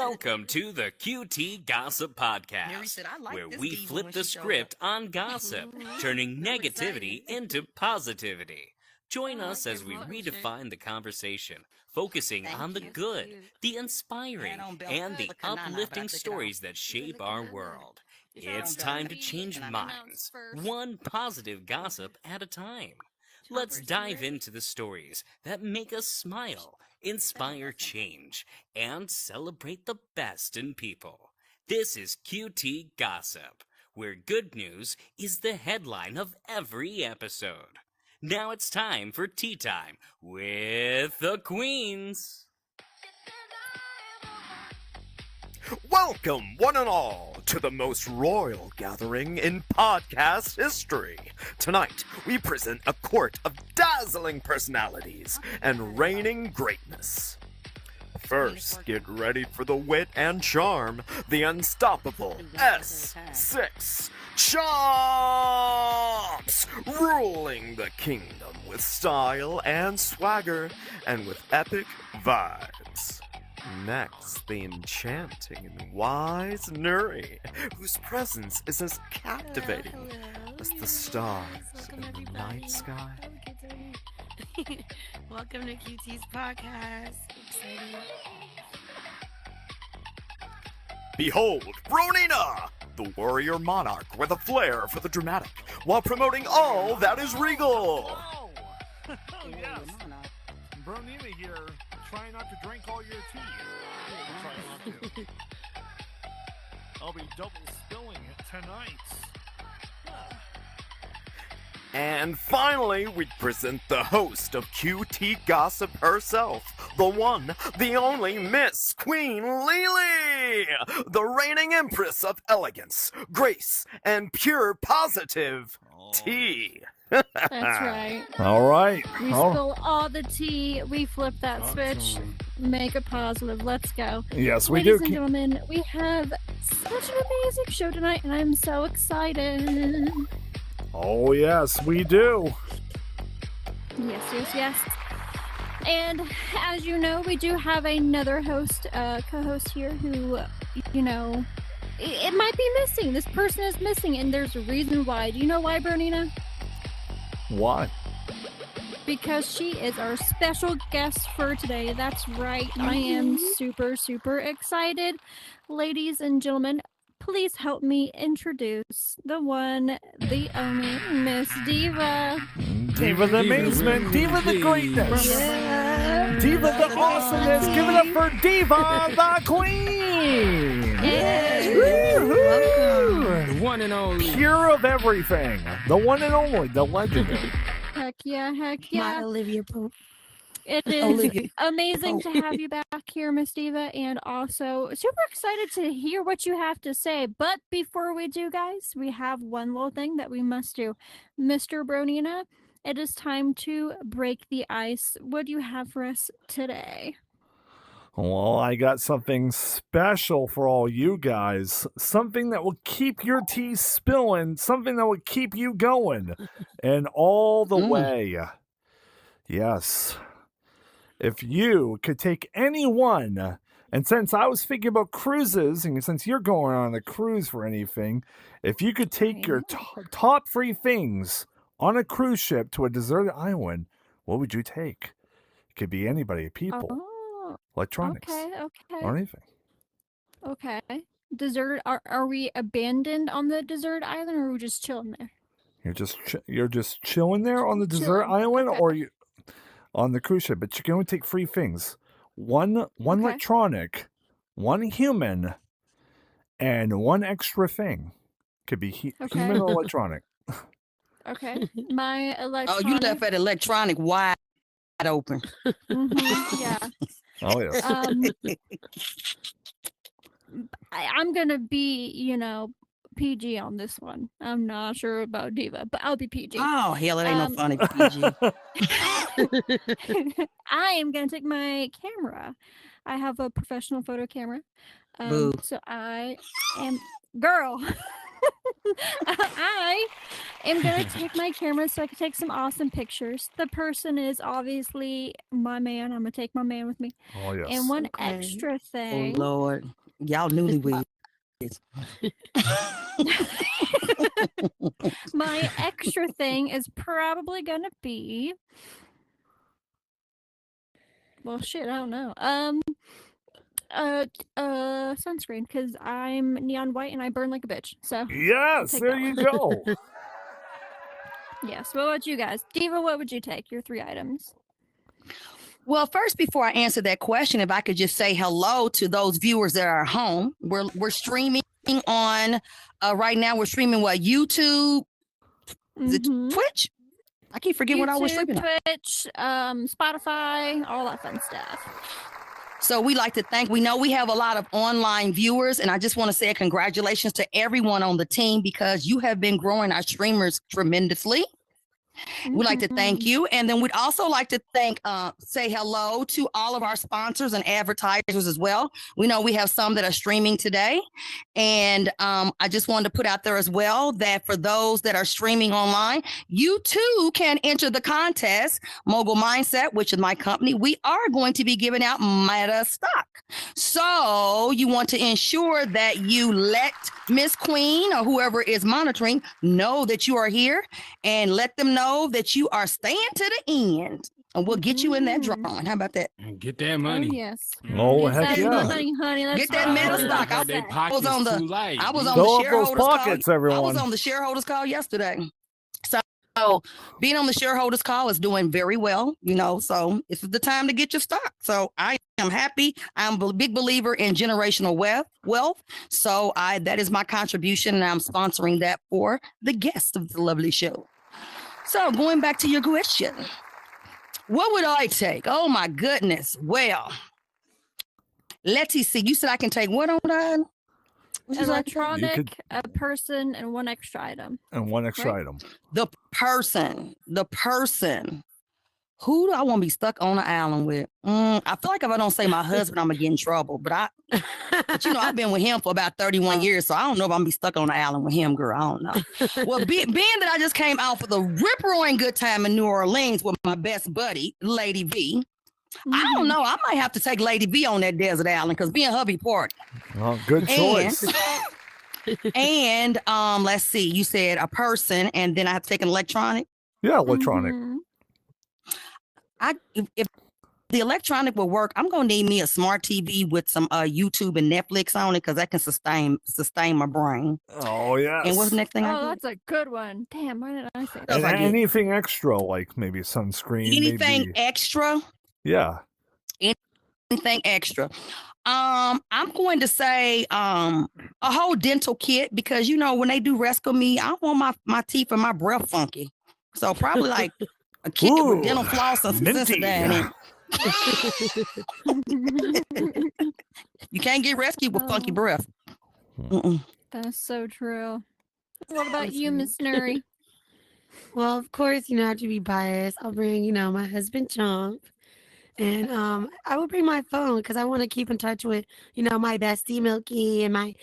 Welcome to the QT Gossip Podcast, where we flip the script on gossip, turning negativity into positivity. Join us as we redefine the conversation, focusing on the good, the inspiring, and the uplifting stories that shape our world. It's time to change minds, one positive gossip at a time. Let's dive into the stories that make us smile, inspire change, and celebrate the best in people. This is QT Gossip, where good news is the headline of every episode. Now it's time for Tea Time with the Queens. Welcome, one and all, to the most royal gathering in podcast history. Tonight, we present a court of dazzling personalities and reigning greatness. First, get ready for the wit and charm, the unstoppable S6 Chomps, ruling the kingdom with style and swagger and with epic vibes. Next, the enchanting and wise Nuri, whose presence is as captivating as the stars in the night sky. Welcome to QT's podcast. Excited. Behold, Bronina, the warrior monarch with a flair for the dramatic, while promoting all that is regal. Oh, yes. Bronina here. Try not to drink all your tea. Try not to. I'll be double spilling it tonight. And finally, we present the host of QT Gossip herself, the one, the only Miss Queen Lily, the reigning empress of elegance, grace, and pure positive tea. That's right. All right. We spill all the tea. We flip that switch. Make it positive. Let's go. Yes, we Ladies do. and gentlemen, we have such an amazing show tonight, and I'm so excited. Oh, yes, we do. Yes. And as you know, we do have another co-host here who, it might be missing. This person is missing, and there's a reason why. Do you know why, Bronina? Why? Because she is our special guest for today. That's right. I am super, super excited. Ladies and gentlemen, please help me introduce the one, the only Miss Diva. Diva the amazement. Diva the greatness. Yeah. Diva the awesomeness. Give it up for Diva the Queen. Yeah. Woo-hoo. One and only. Pure of everything. The one and only. The legendary. Heck yeah. My Olivia Pope. It is Olivia. amazing to have you back here, Miss Diva, and also super excited to hear what you have to say. But before we do, guys, we have one little thing that we must do. Mr. Bronina, it is time to break the ice. What do you have for us today? Well, I got something special for all you guys. Something that will keep your tea spilling. Something that will keep you going. And all the way. Yes. If you could take any one, and since I was thinking about cruises, and since you're going on a cruise for anything, if you could take your top 3 things on a cruise ship to a deserted island, what would you take? It could be anybody, people. Electronics, or anything. Okay. Deserted? Are we abandoned on the desert island, or are we just chilling there? You're just chilling there on the desert island, okay. or you on the cruise ship. But you can only take 3 things: one electronic, one human, and one extra thing. Could be human or electronic. Okay. My electronic. Oh, you left that electronic wide open. Yeah. Oh yes. I'm gonna be, PG on this one. I'm not sure about Diva, but I'll be PG. Oh, hell, it ain't no funny PG. I am gonna take my camera. I have a professional photo camera. Boo. So I am girl. I am going to take my camera so I can take some awesome pictures. The person is obviously my man. I'm going to take my man with me. Oh, yes. And one Okay. extra Oh thing. Lord, y'all newlyweds. My extra thing is probably going to be. Well, shit, I don't know. Sunscreen, because I'm neon white and I burn like a bitch. So Yes, take there that you one. go. Yes. What about you guys? Diva, what would you take? Your 3 items. Well, first, before I answer that question, if I could just say hello to those viewers that are at home. We're streaming on right now. We're streaming what, YouTube? Is it Mhm. Twitch? I keep forgetting what I was YouTube, streaming on. Twitch, Spotify, all that fun stuff. So we like to thank, we know we have a lot of online viewers, and I just want to say congratulations to everyone on the team because you have been growing our streamers tremendously. We'd like to thank you. And then we'd also like to say hello to all of our sponsors and advertisers as well. We know we have some that are streaming today. And I just wanted to put out there as well that for those that are streaming online, you too can enter the contest, Mogul Mindset, which is my company. We are going to be giving out Meta stock. So you want to ensure that you let Miss Queen or whoever is monitoring know that you are here and let them know that you are staying to the end. And we'll get you in that drawing. How about that? And get that money. Oh, yes. Oh, Get heck that yeah. money, honey. That's Get that right. Meta I stock. heard they I was pockets on the too light. I was on Fill the up those shareholders pockets, call. I everyone. was on the shareholders call yesterday. So being on the shareholders call is doing very well, so this is the time to get your stock. So I am happy. I'm a big believer in generational wealth. So that is my contribution, and I'm sponsoring that for the guest of the lovely show. So going back to your question, what would I take? Oh my goodness. Well, let's see. You said I can take what on that? Electronic, a person, and one extra item. And one extra Right. item. The person. Who do I want to be stuck on an island with? I feel like if I don't say my husband, I'm gonna get in trouble. But I've been with him for about 31 years, so I don't know if I'm gonna be stuck on the island with him, girl. I don't know. Well, being that I just came out for the rip-roaring good time in New Orleans with my best buddy, Lady V. I don't know. I might have to take Lady V on that desert island because me and hubby party. Oh, good choice. And let's see. You said a person, and then I have to take an electronic. Yeah, electronic. Mhm. If the electronic will work, I'm gonna need me a smart TV with some YouTube and Netflix on it because that can sustain my brain. Oh, yes. And what's the next thing? Oh, that's a good one. Damn, why did I say that? And I get? anything extra, like maybe sunscreen. Anything maybe... extra? Yeah. Anything extra? I'm going to say a whole dental kit because when they do rescue me, I want my teeth and my breath funky. So probably like a kit with dental floss and some minty. Sensodyne in it. You can't get rescued with funky breath. That's so true. What about you, Miss Nuri? Well, of course, I have to be biased. I'll bring, my husband Chomp. And I will bring my phone because I want to keep in touch with, my bestie Milky and my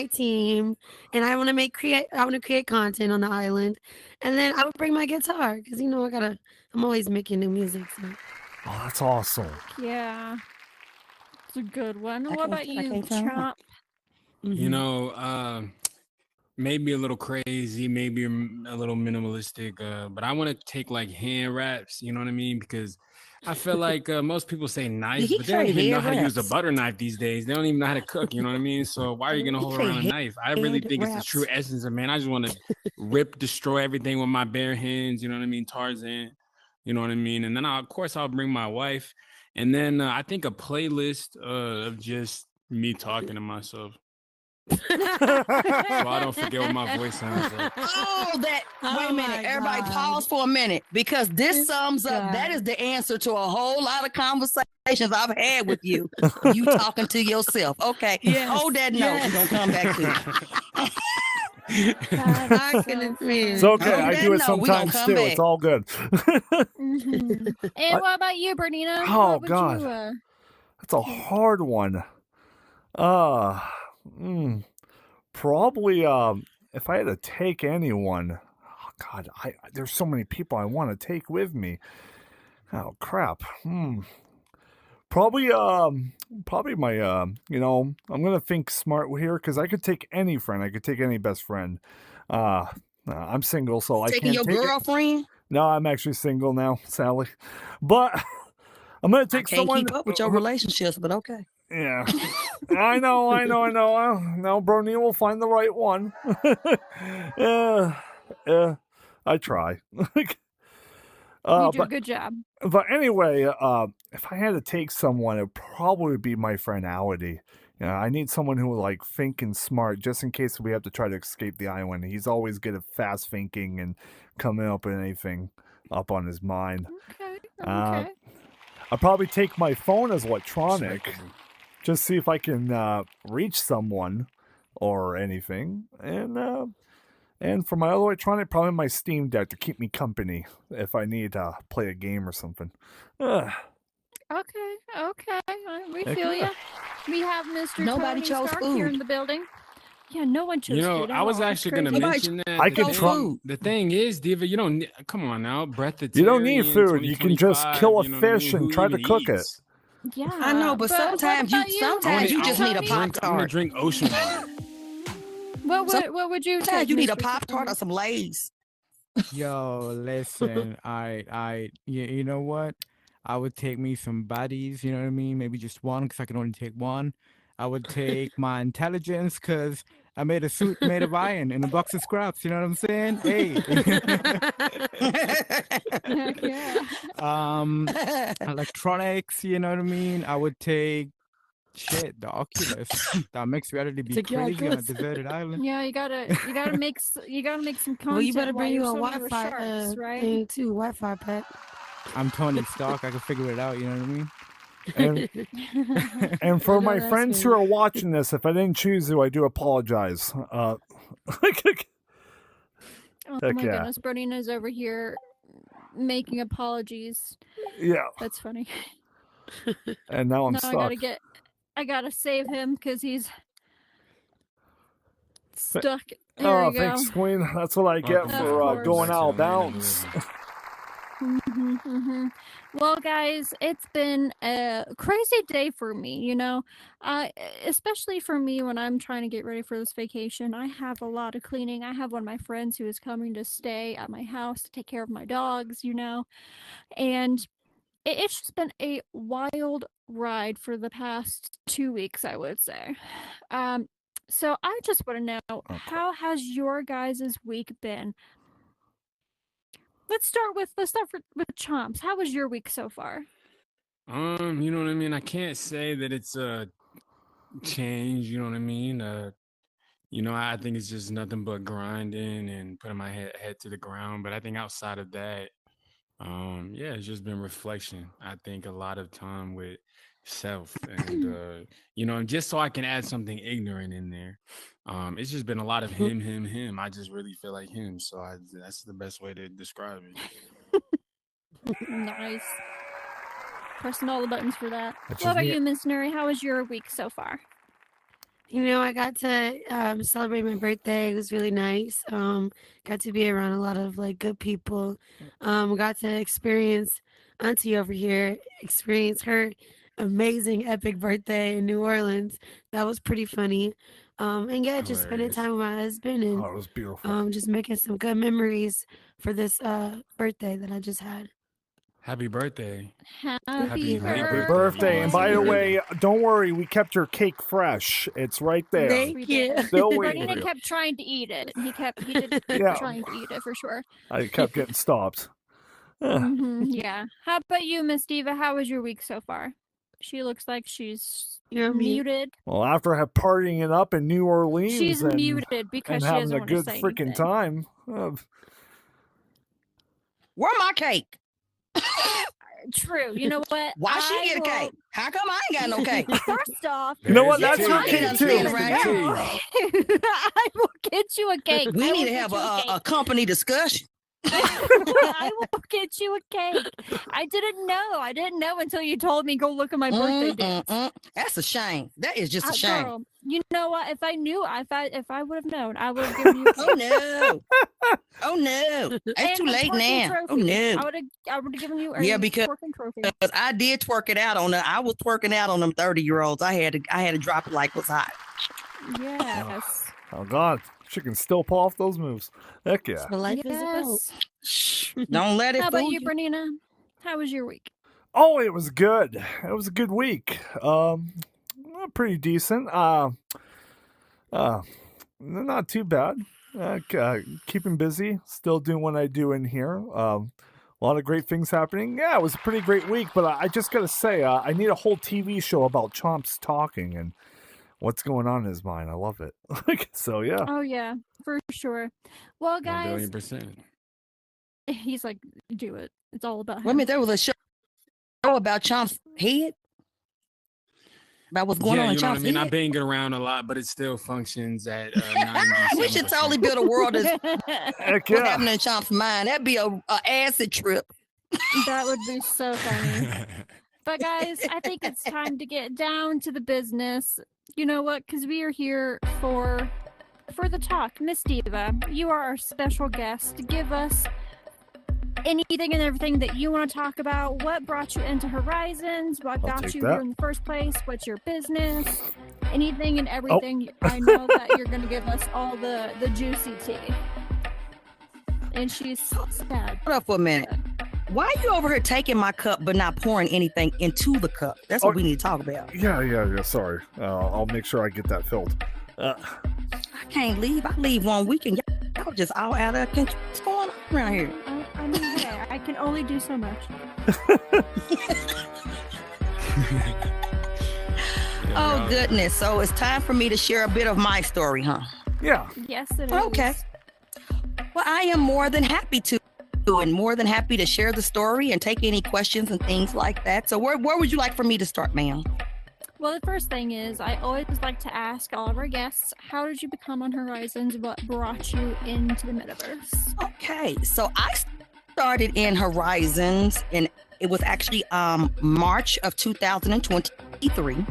team. And I want to create content on the island. And then I would bring my guitar because I'm always making new music. So. Oh, that's awesome. Yeah. It's a good one. I What can't- about I you, can't tell. Chomp? Maybe a little crazy, maybe a little minimalistic, but I want to take like hand wraps, you know what I mean? Because I feel like most people say knife, Did he but they don't say even know hand how to use a wraps? butter knife these days. They don't even know how to cook, you know what I mean? So why are you going to He hold say around a knife? I really hand think it's the true wraps. essence of man. I just want to destroy everything with my bare hands, you know what I mean? Tarzan, you know what I mean? And then of course I'll bring my wife. And then I think a playlist of just me talking to myself. So I don't forget what my voice sounds like. Oh, wait a minute. my Everybody God. pause for a minute because this sums up. God. That is the answer to a whole lot of conversations I've had with you. You talking to yourself. Okay. Yes, Hold that note. yes. We're going to come back to it. I couldn't feel. It's okay. Oh, I that do it no, we gonna sometimes come too. back. It's all good. Mhm. And what about you, Bernina? Oh, What would God. You, That's a hard one. Probably if I had to take anyone, oh God, there's so many people I want to take with me. Oh crap. Probably my I'm gonna think smart here because I could take any friend. I could take any best friend. I'm single, so I can't Taking your take girlfriend? No, I'm actually single now, Sally. But I'm gonna take someone. I can't keep up with your relationships, but okay. Yeah, I know. No, Brony will find the right one. I try. You do a good job. But anyway, if I had to take someone, it would probably be my friend Ality. I need someone who will like think and smart, just in case we have to try to escape the island. He's always good at fast thinking and coming up with anything up on his mind. Okay. I'll probably take my phone as electronic. Just see if I can reach someone or anything. And for my other electronic, probably my Steam Deck to keep me company if I need to play a game or something. Okay. We feel you. We have Mr. Nobody Tony chose Stark food. here in the building. Yeah, no one chose food. I was actually going to mention that. I can try. The thing is, Diva, you don't come on now, breatharian. You don't need food. You can just kill a fish and try to cook it. Yeah, I know, but sometimes you just need a Pop-Tart. I'm going to drink ocean water. What would you take? You need a Mr. Pop-Tart Tony? or some Lay's. Yo, listen, you know what? I would take me some baddies, you know what I mean? Maybe just one, because I can only take one. I would take my intelligence, because I made a suit made of iron in a box of scraps, you know what I'm saying? Hey. Electronics, you know what I mean? I would take the Oculus. That makes reality be crazy on a deserted island. Yeah, you gotta make some content. Well, you better bring you a while you're Wi-Fi swimming with sharks, right? thing too, Wi-Fi pet. I'm Tony Stark. I can figure it out, you know what I mean? And for my friends who are watching this, if I didn't choose you, I do apologize. Oh my goodness, Bernina's over here making apologies. Yeah. That's funny. And now I'm stuck. I gotta save him because he's stuck. There Oh, we go. thanks, Queen. That's what I get for going out of bounds. Well, guys, it's been a crazy day for me, especially for me when I'm trying to get ready for this vacation. I have a lot of cleaning. I have one of my friends who is coming to stay at my house to take care of my dogs, and it's just been a wild ride for the past 2 weeks, I would say. So I just want to know, how has your guys' week been? Let's start with Chomps. How was your week so far? You know what I mean? I can't say that it's a change, you know what I mean? I think it's just nothing but grinding and putting my head to the ground. But I think outside of that, it's just been reflection. I think a lot of time with self and just so I can add something ignorant in there. It's just been a lot of him. I just really feel like him, so that's the best way to describe it. Nice. Pressing all the buttons for that. What about you, Miss Nuri? How was your week so far? I got to celebrate my birthday. It was really nice. Got to be around a lot of good people. Got to experience Auntie over here, experience her amazing epic birthday in New Orleans. That was pretty funny. Just spending time with my husband and it was beautiful. just making some good memories for this birthday that I just had. Happy birthday. Happy birthday. And by the way, don't worry, we kept your cake fresh. It's right there. Thank you. Still waiting. Bernina kept trying to eat it. He did trying to eat it for sure. I kept getting stopped. Yeah. How about you, Miss Diva? How was your week so far? She looks like she's muted. Well, after partying it up in New Orleans, she's muted because and she having doesn't a want to good say freaking anything. time. Where my cake? True. You know what? Why she get a cake? How come I ain't got no cake? First off, you know what? There's That's your her cake. cake too. I will get you a cake. We I need will to get have you a cake. company discussion. I will get you a cake. I didn't know until you told me go look at my birthday dance. That's a shame. That is just a shame. Girl, you know what? If I knew, if I would have known, I would have given you a cake. Oh no. Oh no. It's too late now. Trophy. Oh no. I would have given you a because trophy. I did twerk it out on I was twerking out on them 30-year-olds. I had to drop it like it was hot. Yes. Oh God. She can still pull off those moves. Heck yeah. Yes. Don't let it How fool about you, Bernina? How was your week? Oh, it was good. It was a good week. Pretty decent. Not too bad. Keeping busy. Still doing what I do in here. A lot of great things happening. Yeah, it was a pretty great week. But I just gotta say, I need a whole TV show about Chomps talking and what's going on in his mind. I love it. So yeah. Oh yeah, for sure. Well, guys, 1,000,000,000%. He's like, do it. It's all about him. Wait a minute, there was a show about Chomp's head? About what's going on in you know what I Chomp's mean? head? I bang it around a lot, but it still functions at 90. We should totally build a world of Heck what's yeah. happening in Chomp's mind. That'd be a acid trip. That would be so funny. But guys, I think it's time to get down to the business. You know what? Because we are here for the talk. Miss Diva, you are our special guest. Give us anything and everything that you want to talk about. What brought you into Horizons? What got you here in the first place? What's your business? Anything and everything. I know that you're going to give us all the juicy tea. And she's sad. Hold up for a minute. Why are you over here taking my cup but not pouring anything into the cup? That's what we need to talk about. Yeah. Sorry. I'll make sure I get that filled. I can't leave. I leave 1 week and y'all just all out of control. What's going on around here? I mean, yeah, I can only do so much. Oh, goodness. So it's time for me to share a bit of my story, huh? Yeah. Yes, it is. Okay. Well, I am more than happy to. And more than happy to share the story and take any questions and things like that. So where would you like for me to start, ma'am? Well, the first thing is I always like to ask all of our guests, how did you become on Horizons? What brought you into the metaverse? Okay, so I started in Horizons and it was actually March of 2023.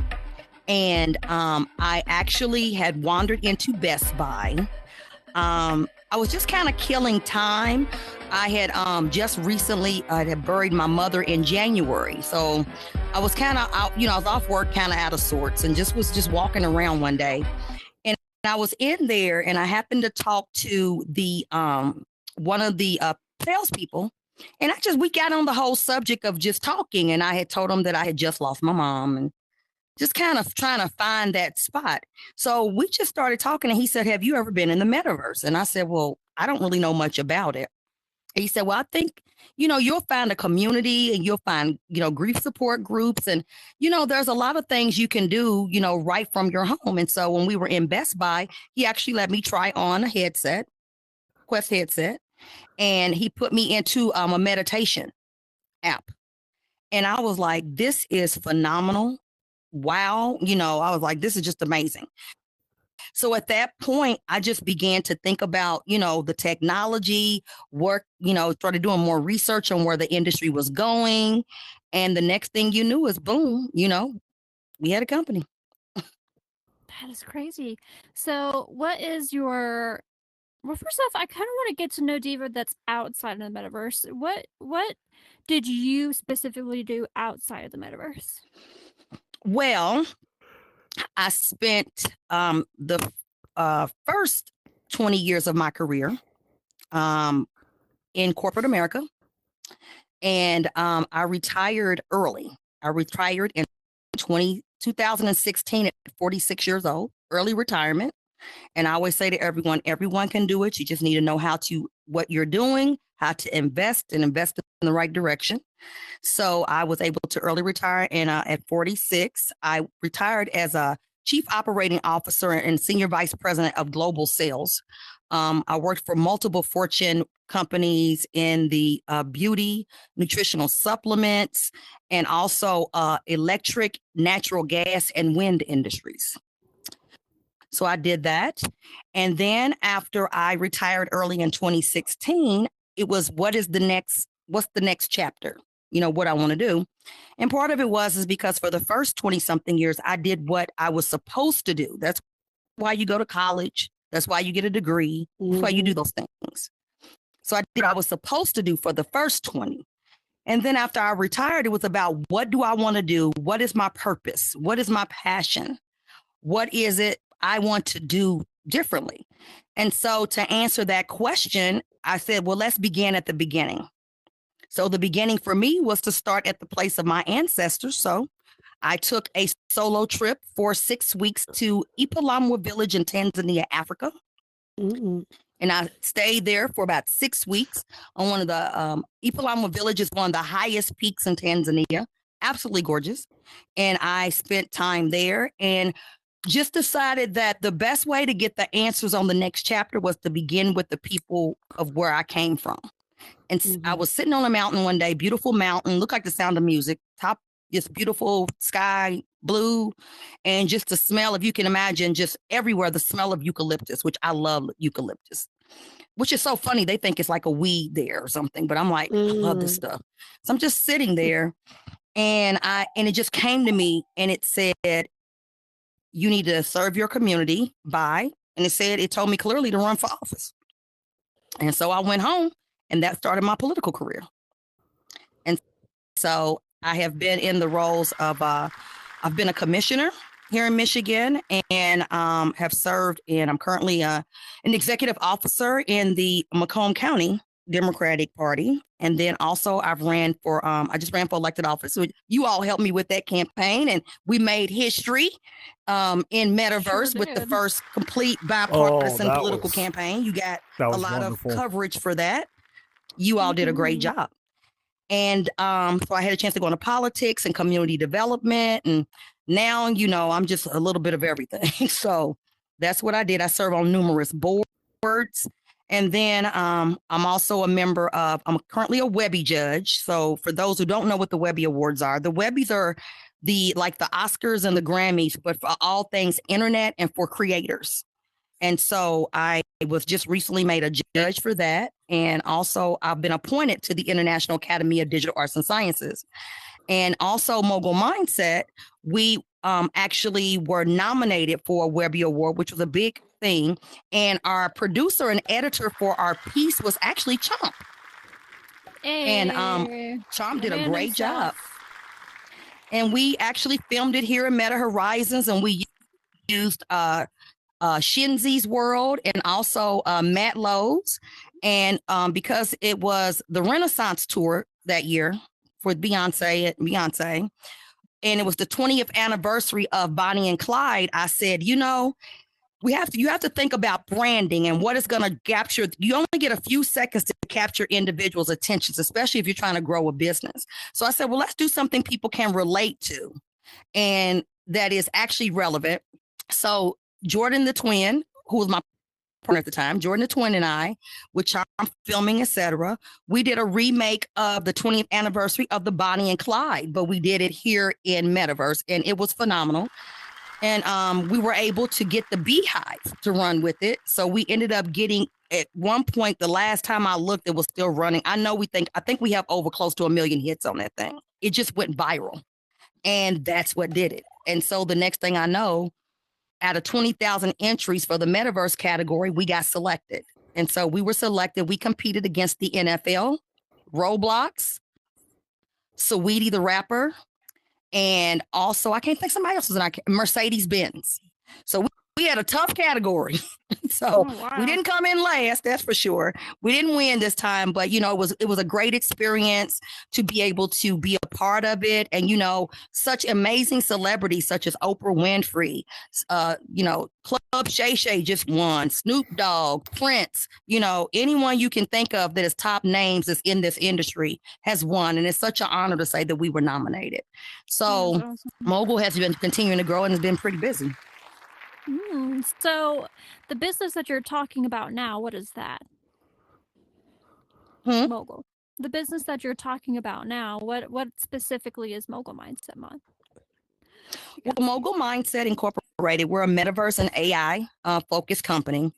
And I actually had wandered into Best Buy. I was just kind of killing time. I had just recently had buried my mother in January. So I was kind of out, I was off work, kind of out of sorts, and was just walking around one day. And I was in there and I happened to talk to the one of the salespeople. And we got on the whole subject of just talking. And I had told him that I had just lost my mom and just kind of trying to find that spot. So we just started talking and he said, have you ever been in the metaverse? And I said, well, I don't really know much about it. He said, well, I think, you'll find a community and you'll find, grief support groups. And, there's a lot of things you can do, right from your home. And so when we were in Best Buy, he actually let me try on a Quest headset, and he put me into a meditation app. And I was like, this is phenomenal. Wow. I was like, this is just amazing. So at that point, I just began to think about, the technology work, started doing more research on where the industry was going. And the next thing you knew is boom, we had a company. That is crazy. So what is well, first off, I kind of want to get to know Diva that's outside of the metaverse. What did you specifically do outside of the metaverse? Well, I spent the first 20 years of my career in corporate America, and I retired early. I retired in 2016 at 46 years old, early retirement. And I always say to everyone can do it. You just need to know what you're doing, how to invest and invest in the right direction. So I was able to early retire. And at 46, I retired as a chief operating officer and senior vice president of global sales. I worked for multiple Fortune companies in the beauty, nutritional supplements, and also electric, natural gas, and wind industries. So I did that. And then after I retired early in 2016, it was what's the next chapter? You know, what I want to do. And part of it is because for the first 20 something years, I did what I was supposed to do. That's why you go to college. That's why you get a degree. That's why you do those things. So I did what I was supposed to do for the first 20. And then after I retired, it was about what do I want to do? What is my purpose? What is my passion? What is it I want to do differently? And so to answer that question, I said, well, let's begin at the beginning. So the beginning for me was to start at the place of my ancestors. So I took a solo trip for 6 weeks to Ipalamwa village in Tanzania, Africa. And I stayed there for about 6 weeks on one of the Ipalamwa village is one of the highest peaks in Tanzania. Absolutely gorgeous. And I spent time there and just decided that the best way to get the answers on the next chapter was to begin with the people of where I came from. And I was sitting on a mountain one day, beautiful mountain, looked like The Sound of Music, top, just beautiful sky, blue, and just the smell, if you can imagine, just everywhere, the smell of eucalyptus, which I love eucalyptus, which is so funny. They think it's like a weed there or something, but I'm like, I love this stuff. So I'm just sitting there and it just came to me and it said, you need to serve your community by, and it told me clearly to run for office. And so I went home. And that started my political career. And so I have been in the roles of, I've been a commissioner here in Michigan and have served I'm currently an executive officer in the Macomb County Democratic Party. And then also I've ran for, I just ran for elected office. So you all helped me with that campaign and we made history in Metaverse with the first complete bipartisan political campaign. You got a lot of coverage for that. You all did a great job. And so I had a chance to go into politics and community development. And now, you know, I'm just a little bit of everything. So that's what I did. I serve on numerous boards. And then I'm also a member of, I'm currently a Webby judge. So for those who don't know what the Webby Awards are, the Webbies are like the Oscars and the Grammys, but for all things internet and for creators. And so I was just recently made a judge for that. And also I've been appointed to the International Academy of Digital Arts and Sciences. And also Mogul Mindset, we actually were nominated for a Webby Award, which was a big thing. And our producer and editor for our piece was actually Chomp. And Chomp did a great job. And we actually filmed it here in Meta Horizons, and we used Shinzi's World and also Matt Lowe's. And because it was the Renaissance tour that year for Beyonce, and it was the 20th anniversary of Bonnie and Clyde, I said, you know, you have to think about branding and what is going to capture. You only get a few seconds to capture individuals' attentions, especially if you're trying to grow a business. So I said, well, let's do something people can relate to and that is actually relevant. So Jordan the Twin, who was my partner at the time, Jordan the Twin and I, which I'm filming, etc., we did a remake of the 20th anniversary of the Bonnie and Clyde, but we did it here in Metaverse, and it was phenomenal. And we were able to get the Beehive to run with it. So we ended up getting, at one point, the last time I looked, it was still running. I think we have over close to 1 million hits on that thing. It just went viral. And that's what did it. And so the next thing I know, out of 20,000 entries for the Metaverse category, we got selected. And so we were selected. We competed against the NFL, Roblox, Saweetie the rapper, and also, I can't think somebody else was in our Mercedes-Benz. So we had a tough category. So we didn't come in last, that's for sure. We didn't win this time, but you know, it was a great experience to be able to be a part of it. And you know, such amazing celebrities such as Oprah Winfrey, you know, Club Shay Shay just won, Snoop Dogg, Prince, you know, anyone you can think of that is top names that's in this industry has won. And it's such an honor to say that we were nominated. So awesome. Mogul has been continuing to grow and has been pretty busy. So the business that you're talking about now, what is that? Mogul. The business that you're talking about now, what specifically is Mogul Mindset Month? Well, Mogul Mindset Incorporated, we're a metaverse and AI focused company.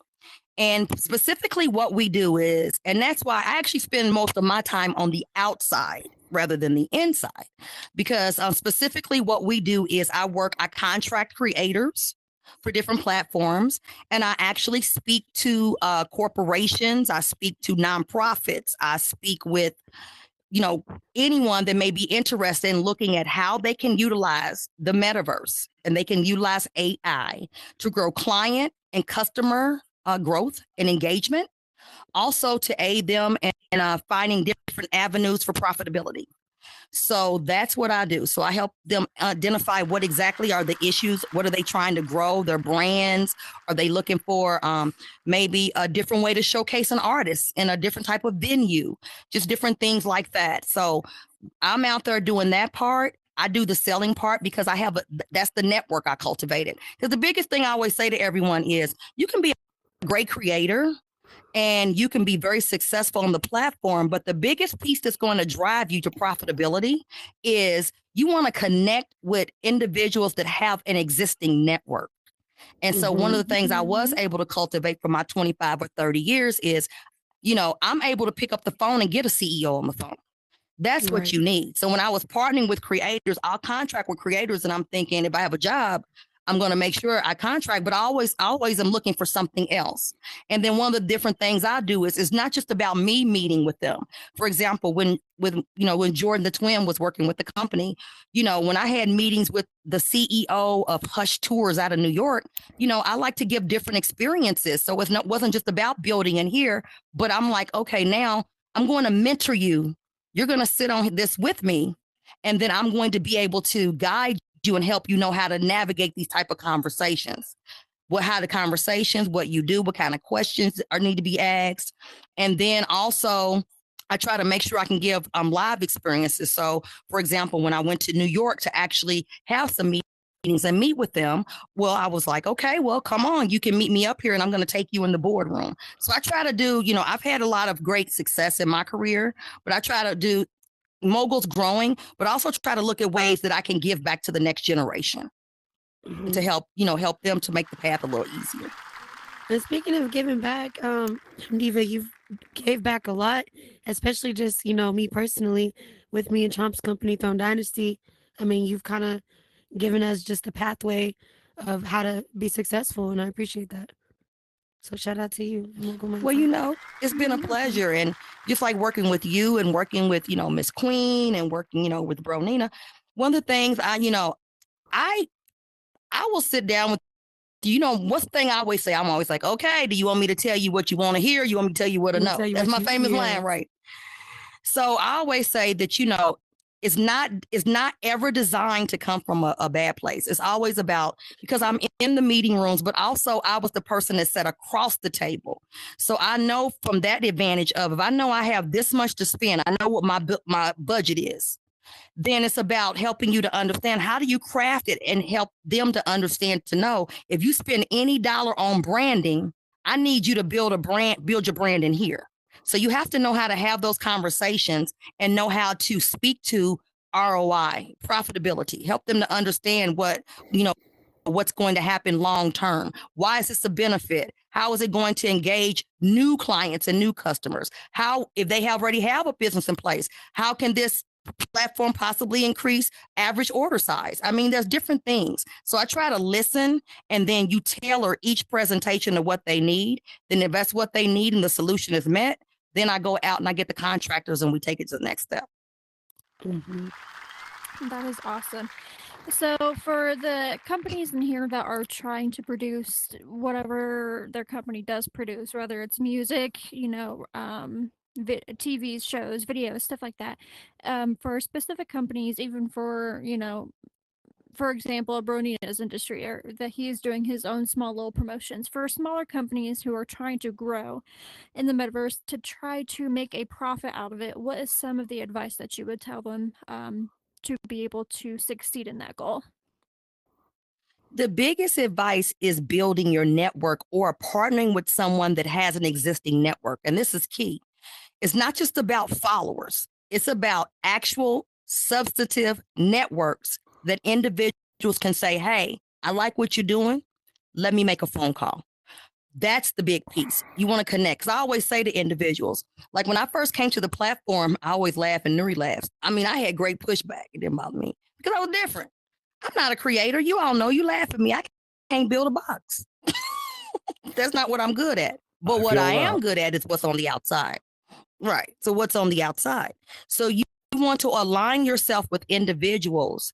And specifically what we do is, and that's why I actually spend most of my time on the outside rather than the inside, because specifically what we do is I contract creators for different platforms, and I actually speak to corporations, I speak to nonprofits, I speak with anyone that may be interested in looking at how they can utilize the metaverse and they can utilize AI to grow client and customer growth and engagement, also to aid them in finding different avenues for profitability. So that's what I do. So I help them identify what exactly are the issues. What are they trying to grow? Their brands? Are they looking for maybe a different way to showcase an artist in a different type of venue? Just different things like that. So I'm out there doing that part. I do the selling part because that's the network I cultivated. Because the biggest thing I always say to everyone is you can be a great creator and you can be very successful on the platform, but the biggest piece that's going to drive you to profitability is you want to connect with individuals that have an existing network. And so one of the things I was able to cultivate for my 25 or 30 years is, I'm able to pick up the phone and get a CEO on the phone. That's what you need. So when I was partnering with creators, I'll contract with creators, and I'm thinking if I have a job, I'm going to make sure I contract, but I always am looking for something else. And then one of the different things I do is it's not just about me meeting with them. For example, when Jordan the Twin was working with the company, when I had meetings with the CEO of Hush Tours out of New York, I like to give different experiences. So it wasn't just about building in here, but I'm like, okay, now I'm going to mentor you. You're going to sit on this with me, and then I'm going to be able to guide you and help you know how to navigate these type of conversations. How the conversations, what you do, what kind of questions need to be asked. And then also I try to make sure I can give live experiences. So for example, when I went to New York to actually have some meetings and meet with them, well, I was like, okay, well, come on, you can meet me up here and I'm going to take you in the boardroom. So I try to do, I've had a lot of great success in my career, but I try to do Mogul's growing, but also try to look at ways that I can give back to the next generation to help them to make the path a little easier. And speaking of giving back, Diva, you've gave back a lot, especially just, me personally with me and Chomp's company, Throne Dynasty. I mean, you've kind of given us just a pathway of how to be successful, and I appreciate that. So shout out to you. Well, it's been a pleasure. And just like working with you and working with, Miss Queen and working, with Bronina, one of the things I will sit down with, what's the thing I always say? I'm always like, okay, do you want me to tell you what you want to hear? You want me to tell you what to know? That's my famous line, right? So I always say that, it's not ever designed to come from a bad place. It's always about, because I'm in the meeting rooms, but also I was the person that sat across the table. So I know from that advantage of, if I know I have this much to spend, I know what my budget is, then it's about helping you to understand how do you craft it and help them to understand, to know if you spend any dollar on branding, I need you to build your brand in here. So you have to know how to have those conversations and know how to speak to ROI, profitability, help them to understand what's going to happen long term. Why is this a benefit? How is it going to engage new clients and new customers? How, if they already have a business in place, how can this platform possibly increase average order size? I mean, there's different things. So I try to listen, and then you tailor each presentation to what they need. Then if that's what they need and the solution is met, then I go out and I get the contractors and we take it to the next step. That is awesome. So for the companies in here that are trying to produce whatever their company does produce, whether it's music, TV shows, videos, stuff like that, for specific companies, even for, for example, Bronina's industry, or that he is doing his own small little promotions for smaller companies who are trying to grow in the metaverse to try to make a profit out of it. What is some of the advice that you would tell them to be able to succeed in that goal? The biggest advice is building your network or partnering with someone that has an existing network. And this is key. It's not just about followers. It's about actual substantive networks that individuals can say, hey, I like what you're doing. Let me make a phone call. That's the big piece. You want to connect. Because I always say to individuals, like when I first came to the platform, I always laugh and Nuri laughs. I mean, I had great pushback. It didn't bother me because I was different. I'm not a creator. You all know, you laugh at me. I can't build a box. That's not what I'm good at. But what I am good at is what's on the outside. Right. So what's on the outside? So you want to align yourself with individuals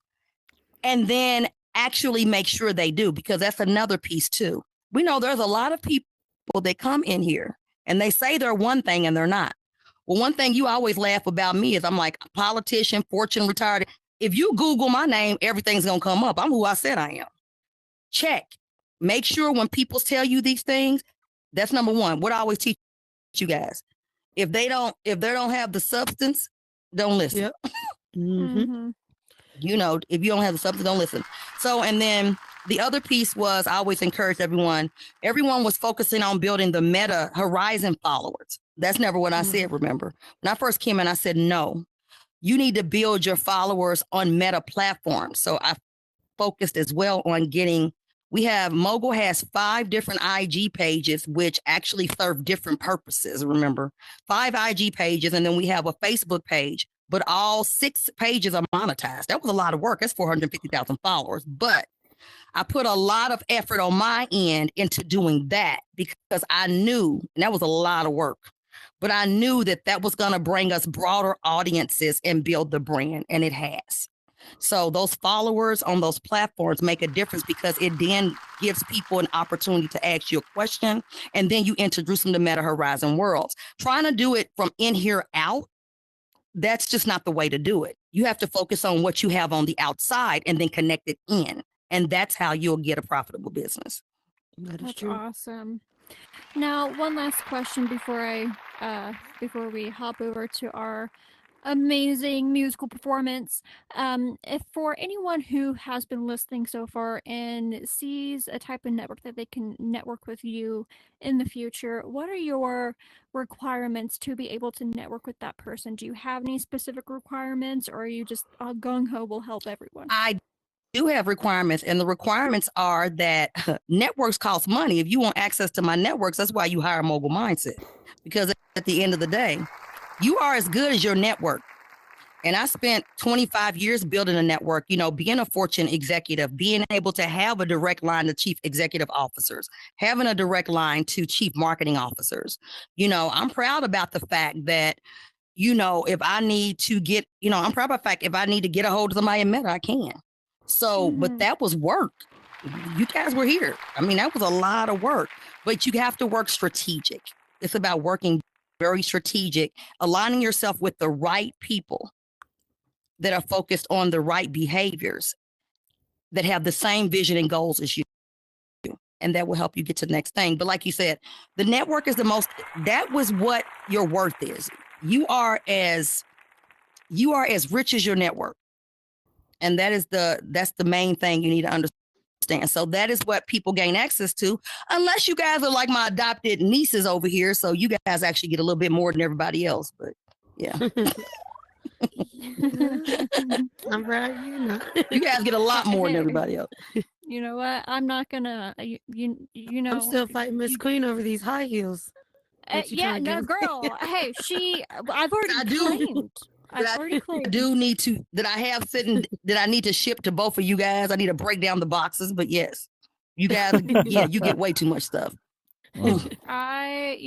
and then actually make sure they do, because that's another piece too. We know there's a lot of people that come in here and they say they're one thing and they're not. Well, one thing you always laugh about me is I'm like a politician, fortune, retired. If you Google my name, everything's going to come up. I'm who I said I am. Check. Make sure when people tell you these things, that's number one. What I always teach you guys. If they don't have the substance, don't listen. Yep. Mm-hmm. You know, if you don't have the substance, don't listen. So, and then the other piece was I always encourage everyone was focusing on building the Meta Horizon followers. That's never what I said, remember. When I first came in, I said, no, you need to build your followers on Meta platforms. So I focused as well on Mogul has 5 different IG pages, which actually serve different purposes. Remember, 5 IG pages. And then we have a Facebook page, but all 6 pages are monetized. That was a lot of work. That's 450,000 followers. But I put a lot of effort on my end into doing that because I knew, and that was a lot of work, but I knew that was going to bring us broader audiences and build the brand. And it has. So those followers on those platforms make a difference because it then gives people an opportunity to ask you a question. And then you introduce them to Meta Horizon worlds. Trying to do it from in here out, that's just not the way to do it. You have to focus on what you have on the outside and then connect it in. And that's how you'll get a profitable business. That's true. Awesome. Now, one last question before we hop over to our amazing musical performance. If for anyone who has been listening so far and sees a type of network that they can network with you in the future, what are your requirements to be able to network with that person? Do you have any specific requirements, or are you just gung-ho will help everyone? I do have requirements, and the requirements are that networks cost money. If you want access to my networks, that's why you hire Mogul Mindset, because at the end of the day, you are as good as your network. And I spent 25 years building a network, being a Fortune executive, being able to have a direct line to chief executive officers, having a direct line to chief marketing officers. I'm proud about the fact that, if I need to get, I'm proud about the fact if I need to get a hold of somebody in Meta, I can. So, but that was work. You guys were here. I mean, that was a lot of work, but you have to work strategic. It's about working very strategic, aligning yourself with the right people that are focused on the right behaviors, that have the same vision and goals as you. And that will help you get to the next thing. But like you said, the network is that was what your worth is. You are as rich as your network. And that's the main thing you need to understand. So that is what people gain access to, unless you guys are like my adopted nieces over here. So you guys actually get a little bit more than everybody else. But yeah. I'm proud of you. No. You guys get a lot more than everybody else. You know what? I'm not gonna. You know. I'm still fighting Miss Queen over these high heels. Yeah, no, girl. Hey, I've already claimed. I do need to that I have sitting that I need to ship to both of you guys. I need to break down the boxes, but yes, you guys, you get way too much stuff. You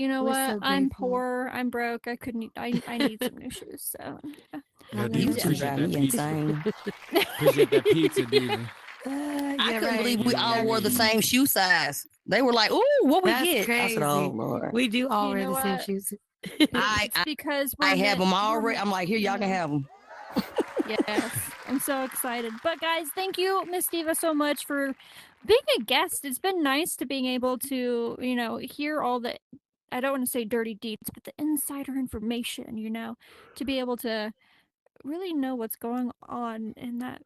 know what? So I'm poor. I'm broke. I need some new shoes. So appreciate that pizza, dude. I couldn't believe we all wore the same shoe size. They were like, "Ooh, what we get?" Crazy. I said, "Oh Lord, we do all wear the same shoes." Because I have them already. I'm like, here, y'all can have them. Yes, I'm so excited. But guys, thank you, Miss Diva, so much for being a guest. It's been nice to being able to, hear all the, I don't want to say dirty deeds, but the insider information, to be able to really know what's going on in that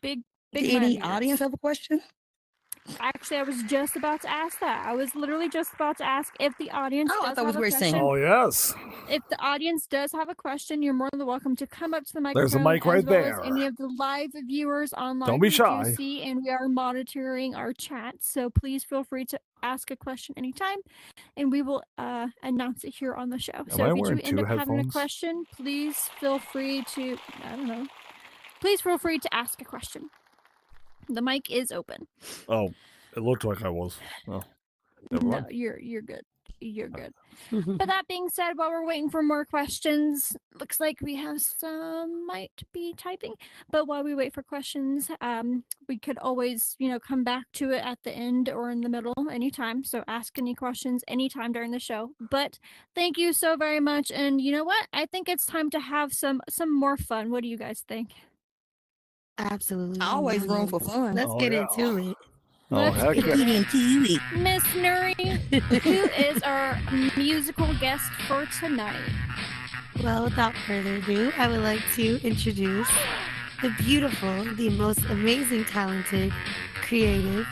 big Did any audience have a question? Actually, I was just about to ask that. I was literally just about to ask if the audience Oh, I does thought have we a were saying. question. Oh, yes. If the audience does have a question, you're more than welcome to come up to the microphone. There's a mic right as well there. As any of the live viewers online. Don't be we shy. do see, and we are monitoring our chat. So please feel free to ask a question anytime, and we will announce it here on the show. So I if you do wearing end two up having a headphones? question, please feel free to, I don't know, please feel free to ask a question. The mic is open. Oh, it looked like I was. Oh, never No, mind. you're good. You're good. But that being said, while we're waiting for more questions, looks like we have some might be typing. But while we wait for questions, we could always, come back to it at the end or in the middle anytime. So ask any questions anytime during the show. But thank you so very much. And you know what? I think it's time to have some more fun. What do you guys think? Absolutely. Always room for fun. Let's get into it. Oh, heck yeah. Miss Nuri, who is our musical guest for tonight? Well, without further ado, I would like to introduce the beautiful, the most amazing, talented, creative,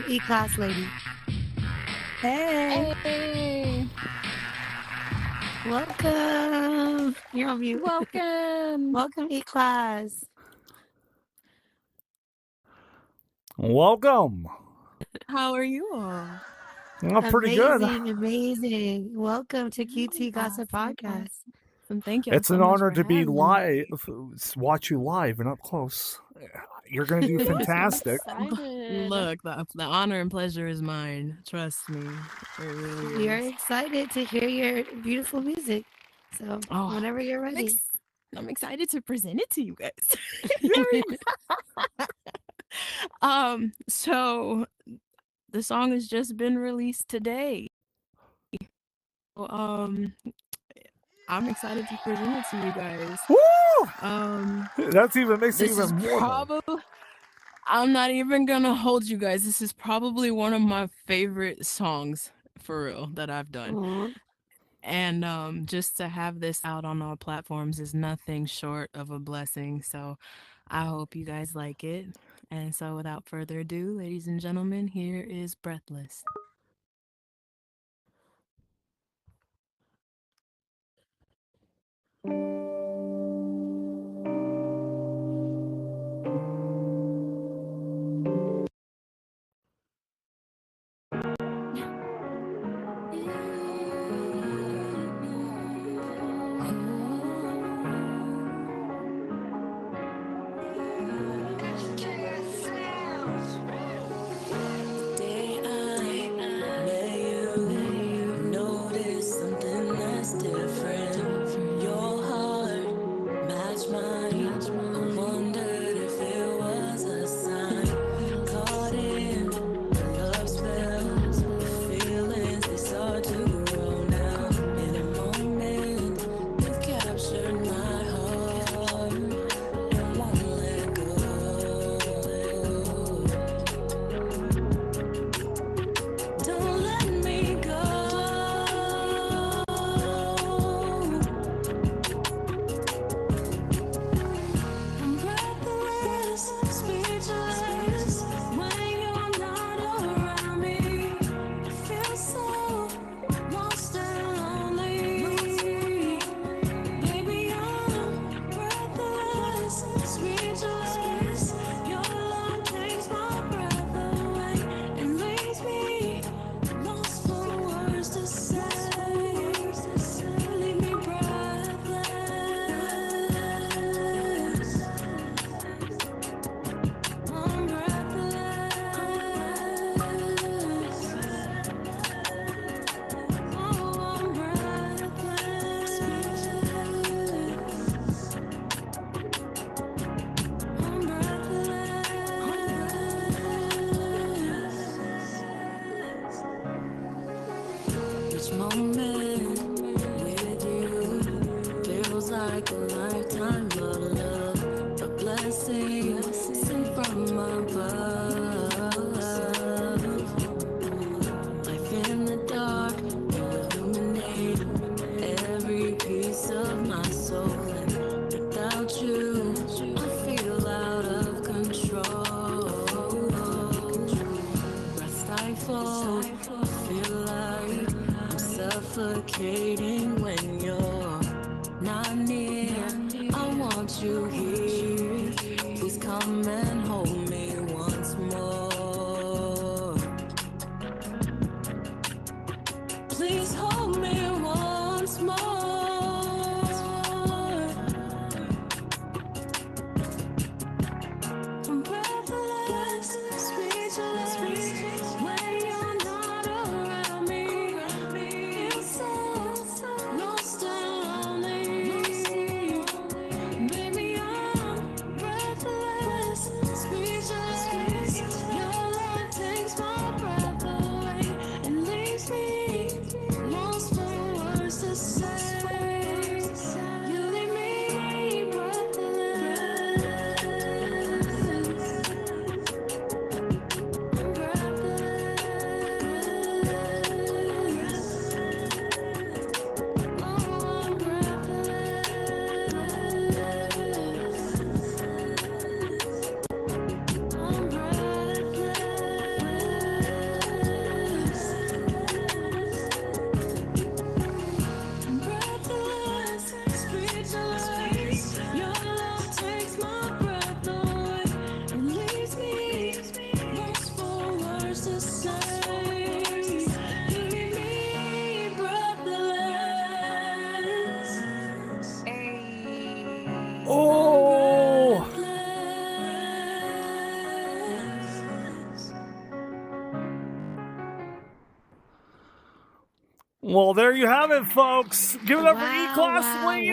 E-Class lady. Hey. Welcome. You're on mute. Welcome. Welcome, E-Class. Welcome. How are you all? I'm pretty good. Amazing. Welcome to QT Gossip Podcast. And thank you. It's an honor to be live, watch you live and up close. You're going to do fantastic. Look, the honor and pleasure is mine. Trust me. It really We're is. excited to hear your beautiful music. So whenever you're ready. I'm excited to present it to you guys. So the song has just been released today. I'm excited to present it to you guys. Woo! That's even makes it even more. I'm not even gonna hold you guys. This is probably one of my favorite songs for real that I've done. Aww. And just to have this out on all platforms is nothing short of a blessing. So I hope you guys like it. And so without further ado, ladies and gentlemen, here is Breathless. suffocating when you're not near. I want you here. Please come and hold me once more. Please hold me once more. I'm breathless, speechless when you're not around me. Feel so lost and lonely. Baby, I'm breathless, speechless. Your love takes my breath away and leaves me lost for words to say. You leave me breathless. Oh, well, there you have it, folks. Give it up for E-Class Lady.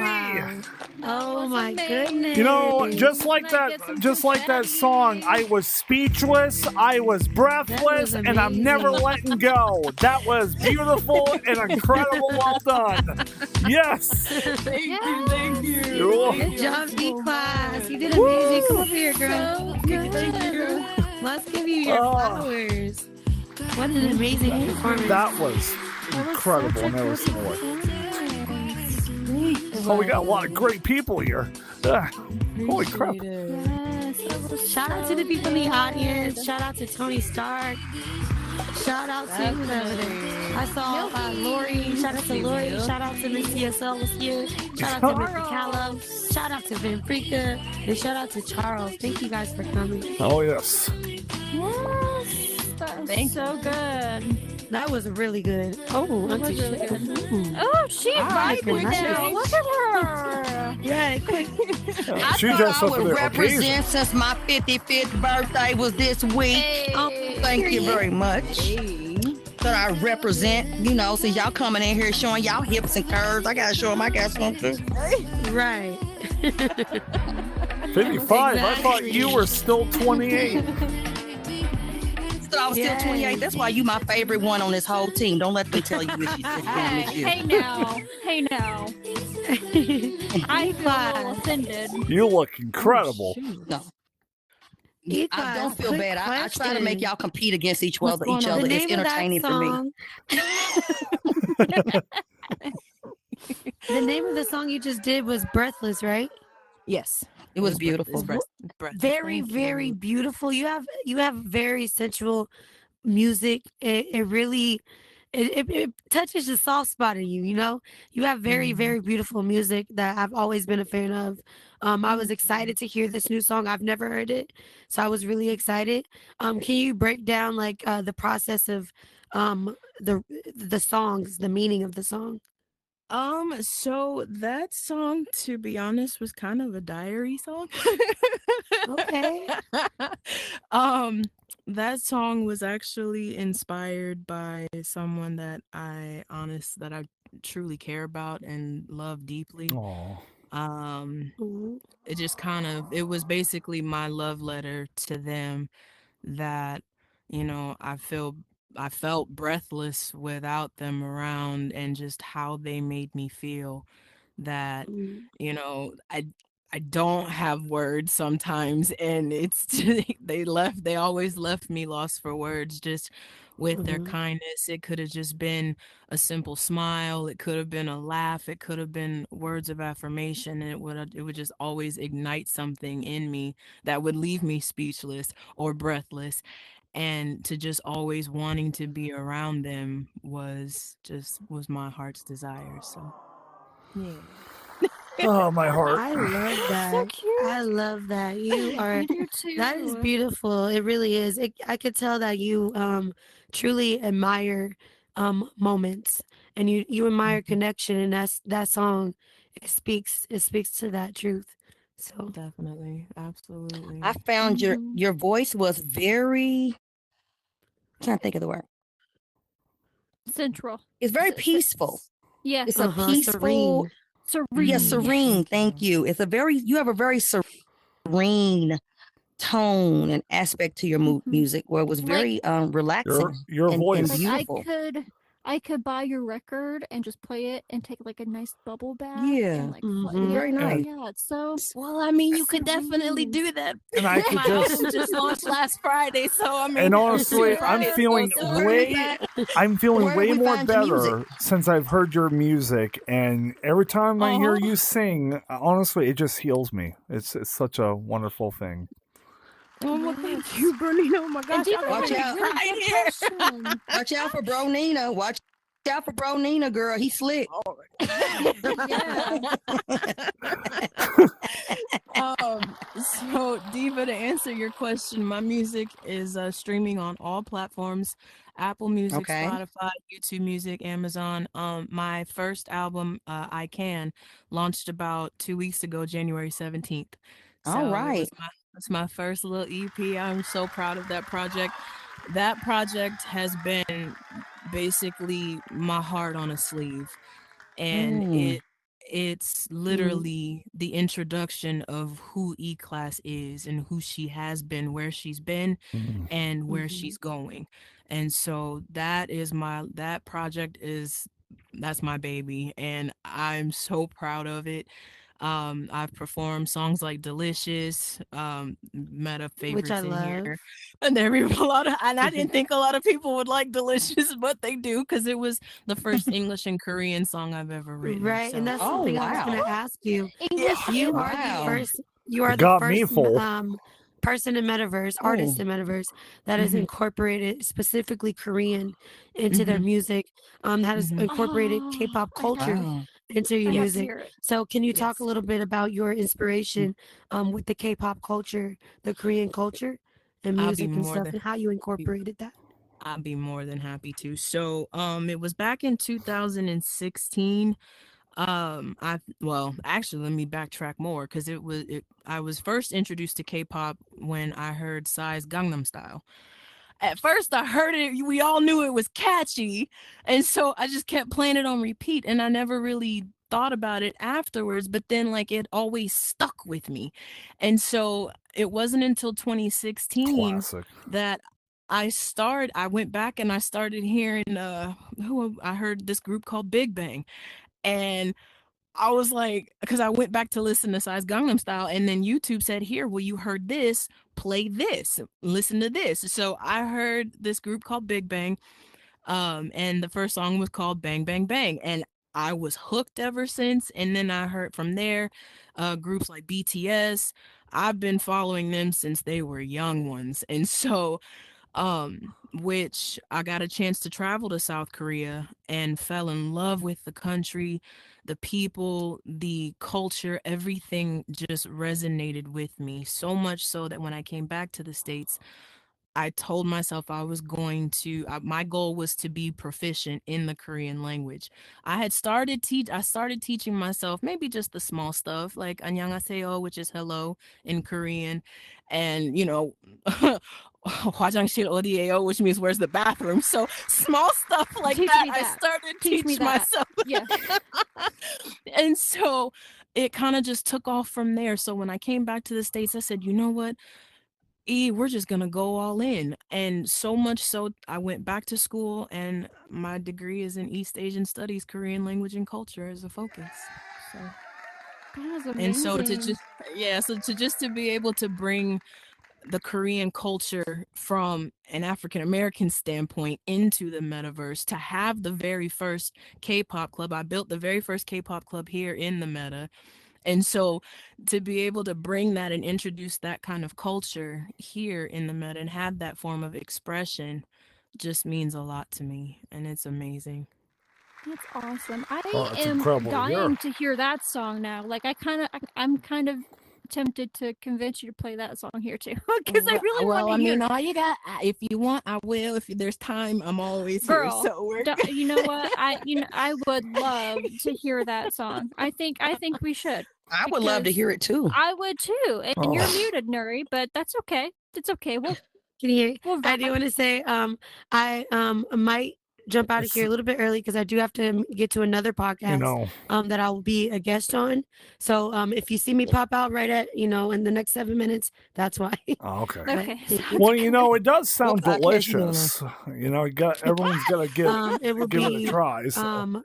Oh my goodness. You know, just like that song, I was speechless, I was breathless, and I'm never letting go. That was beautiful and incredible. Well done. Yes. Thank you. Good job, E-Class. You did amazing. Come over here, girl. Let's give you your flowers. What an amazing performance. That was incredible in every single way. Oh, we got a lot of great people here. Holy crap. Yes. Shout out to the people in the audience. Shout out to Tony Stark. Shout out to I saw Lori. Shout out to Lori. Shout out to Miss CSL was here. Shout out to Mr. Callum. Shout out to Vinfrika. And shout out to Charles. Thank you guys for coming. Oh, yes. Yes, that was so good. That was really good. Oh, That was really good. Ooh. Oh, she vibrant nice. now. Look at her. Yeah, quick. I She thought dressed I up for would the represent occasion. since my 55th birthday was this week. Thank you very much. That I represent, you know, since y'all coming in here showing y'all hips and curves. I gotta show them I got some too. Right. 55. I thought you were still 28. So I was still 28. That's why you my favorite one on this whole team. Don't let them tell you what you Hey now. Hey now. I feel a little offended. You look incredible. No. E-Class, I don't feel quick bad. I try to question. make y'all compete against each What's other. going on? The It's name of that entertaining for me. The name of the song you just did was Breathless, right? Yes. It was beautiful. Very, very beautiful. You have very sensual music. It really it touches the soft spot in you, you know? You have very, very beautiful music that I've always been a fan of. I was excited to hear this new song. I've never heard it, so I was really excited. Can you break down like the process of the songs, the meaning of the song? So that song, to be honest, was kind of a diary song. Okay. That song was actually inspired by someone that I truly care about and love deeply. Oh, It just it was basically my love letter to them that, I felt breathless without them around, and just how they made me feel that, I don't have words sometimes, and it's they always left me lost for words, just with their kindness. It could have just been a simple smile, it could have been a laugh, it could have been words of affirmation, and it would just always ignite something in me that would leave me speechless or breathless. and to just always wanting to be around them was my heart's desire. So yeah. Oh, my heart. I love So that. cute. I love that. You are I do that is too. beautiful. It really is. I could tell that you truly admire moments, and you admire connection, and that song it speaks to that truth. So Definitely, absolutely. I found Mhm. your voice was very, can't think of the word. Central. It's very S- s- peaceful. s- Yes. It's a peaceful, serene. yeah, Serene. serene. Thank you. you. You have a very serene tone and aspect to your Mhm. music where it was Like very relaxing Your and voice. like beautiful. I could buy your record and just play it and take like a nice bubble bath Yeah. and like Mhm. Very nice. yeah, it's so Well, I mean, you could definitely serene. do that. And I could My just album just launched last Friday, so I mean, and honestly, I'm Friday, so feeling still way more find your music? better since I've heard your music, and every time I hear Aw. you sing, honestly, it just heals me. It's such a wonderful thing. Oh, well, Yes. thank you, Bernino. Oh my And gosh, Diva y'all Watch had got a me out. really crying good here. question. Watch out for Bro Nina. Watch out for Bro Nina, girl. He slick. Yeah. So Diva, to answer your question, my music is streaming on all platforms: Apple Music, Okay. Spotify, YouTube Music, Amazon. My first album, I Can, launched about 2 weeks ago, January 17th. All So right. it's my first little EP. I'm so proud of that project. That project has been basically my heart on a sleeve, and Mm. it's literally the introduction of who E-Class is and who she has been, where she's been, Mm. and where she's going. And so that project that's my baby, and I'm so proud of it. I've performed songs like Delicious, Meta Which I favorites in love. here. And I didn't think a lot of people would like Delicious, but they do, because it was the first English and Korean song I've ever written. Right, and So that's Oh, something I was wow. gonna ask you. English You and are the Wow. first. You are It the got me first full. person in Metaverse, artist Oh. in Metaverse that has Mhm. incorporated specifically Korean into their Mhm. music. That has Mhm. incorporated Oh, K-pop I culture have. Wow. into your I have to music. hear it. So, can you talk a Yes. little bit about your inspiration with the K-pop culture, the Korean culture, and I'll be music and more stuff, than and how you incorporated that? I'll be more than happy to. So, it was back in 2016. Actually, let me backtrack more, because I was first introduced to K-pop when I heard Psy's Gangnam Style. At first, I heard it, we all knew it was catchy, and so I just kept playing it on repeat, and I never really thought about it afterwards, but then like it always stuck with me. And so it wasn't until 2016 Classic. that I went back and I started hearing I heard this group called Big Bang, and I was like, because I went back to listen to Psy's Gangnam Style, and then YouTube said, "Here, well, you heard this, play this, listen to this." So I heard this group called Big Bang, and the first song was called Bang Bang Bang, and I was hooked ever since. And then I heard from there, groups like BTS. I've been following them since they were young ones, and so which I got a chance to travel to South Korea and fell in love with the country, the people, the culture, everything just resonated with me so much so that when I came back to the States, I told myself I was going to my goal was to be proficient in the Korean language. I started teaching myself maybe just the small stuff like 안녕하세요, which is hello in Korean, and 화장실 어디예요, which means where's the bathroom. So small stuff like Teach that. me I that. started Teach me teaching that. myself. Yes. And so it kind of just took off from there. So when I came back to the States, I said, you know what? We're just gonna go all in. And so much so I went back to school, and my degree is in East Asian Studies, Korean language and culture as a focus. So That is and so amazing. to be able to bring the Korean culture from an African American standpoint into the metaverse, to have the very first K-pop club. I built the very first K-pop club here in the meta, And so to be able to bring that and introduce that kind of culture here in the Med and have that form of expression just means a lot to me, and it's amazing. That's awesome. I that's am incredible to hear. dying to hear that song now. Like I'm kind of tempted to convince you to play that song here too, because I really want to hear. Well, all you got, if you want, I will. If there's time, I'm always Girl, here. So you know what? I would love to hear that song. I think we should. I would love to hear it too. I would too. And you're muted, Nuri, but that's okay. It's okay. We'll Can you hear? We'll I do want to say, I might jump out of here a little bit early because I do have to get to another podcast that I will be a guest on. So if you see me pop out right at in the next 7 minutes, that's why. Oh, okay. Okay. Well, it does sound delicious. Everyone's got to give it a try. So.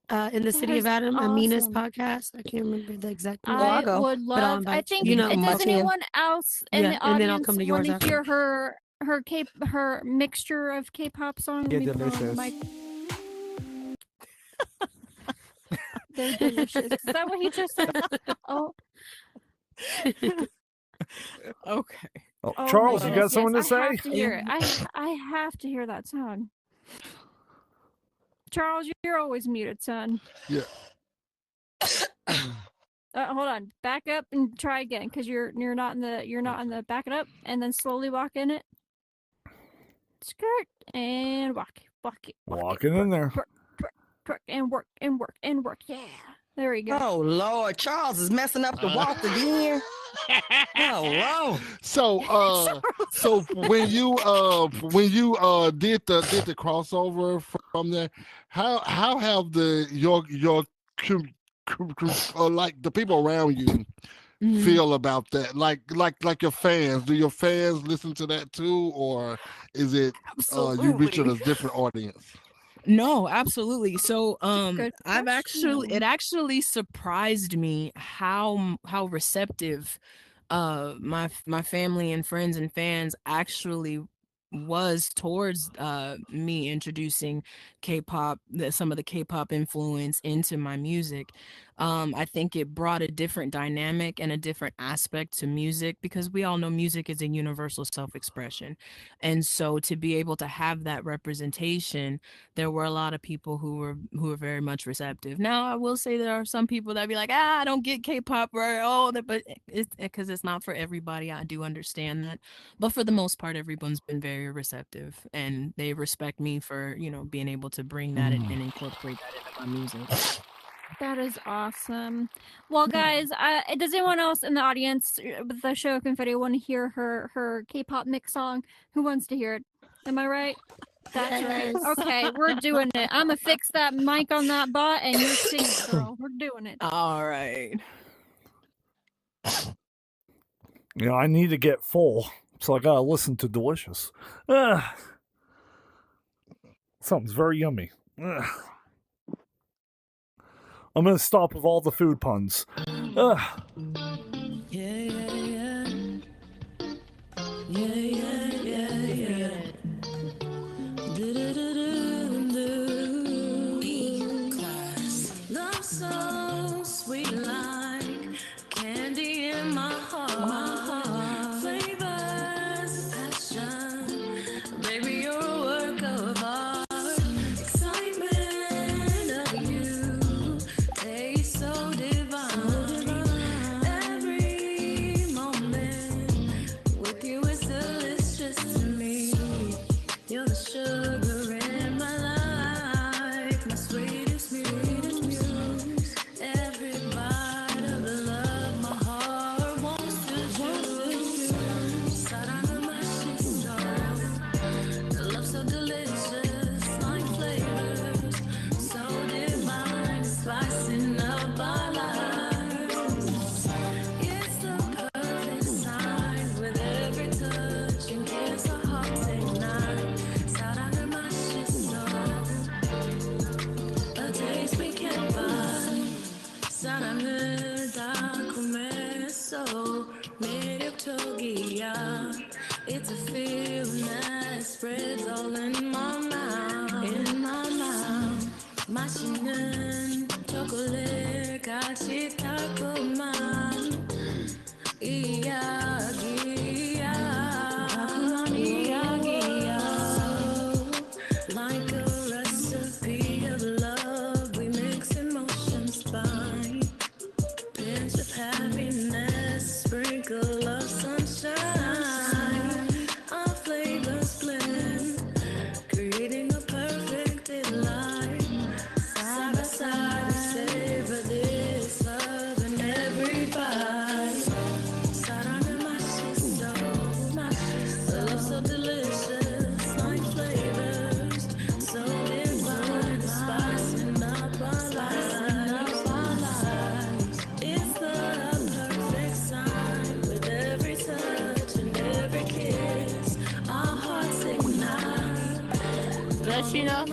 In the city of Adam, Amina's podcast. I can't remember the exact name. I would love. I think. Does anyone else in the audience and then I'll come to yours want to hear her mixture of K-pop songs? Yeah, delicious. They're delicious. Is that what he just said? Oh. Okay. Oh, Charles, you got something to say? I have to hear it. I have to hear that song. Charles, you're always muted, son. Yeah. Hold on. Back up and try again, because you're not in the back it up, and then slowly walk in it. Skirt and walk it. Walking in there. Twerk and work. Yeah. There we go. Oh Lord, Charles is messing up the walk again. Oh, wow. So when you did the crossover from there, how have your like the people around you feel about that? Like your fans? Do your fans listen to that too, or is it you reaching a different audience? No, absolutely. So it actually surprised me how receptive my family and friends and fans actually was towards me introducing K-pop, some of the K-pop influence into my music. I think it brought a different dynamic and a different aspect to music, because we all know music is a universal self-expression. And so to be able to have that representation, there were a lot of people who were very much receptive. Now, I will say there are some people that be like, I don't get K-pop, right? But it's because it's not for everybody. I do understand that. But for the most part, everyone's been very receptive, and they respect me for, being able to bring that and incorporate that into my music. That is awesome. Well, guys, does anyone else in the audience with the show Confetti want to hear her K-pop mix song? Who wants to hear it? Am I right? That's right. Okay, we're doing it. I'm gonna fix that mic on that bot, and you're singing, girl. We're doing it. All right. I need to get full, so I gotta listen to Delicious. Something's very yummy. I'm gonna stop with all the food puns. Love so sweet like candy in my heart. Flavors, passion, baby, you're a work of art. Excitement of you, taste so divine. Every moment with you is delicious to me. You're the sugar in my life, my sweetest muse. Every bite of the love my heart wants to choose. 사랑은 맛있어, the love so delicious, like flavors so divine, spicing up our lives. It's the perfect sign with every touch and kiss our hearts ignite. 사랑은 맛있어, a taste we can't buy. 사랑은 달콤했어, 매력적이야. It's a feeling that spreads all in my mouth, in my mouth. 맛있는 초콜릿 같이 달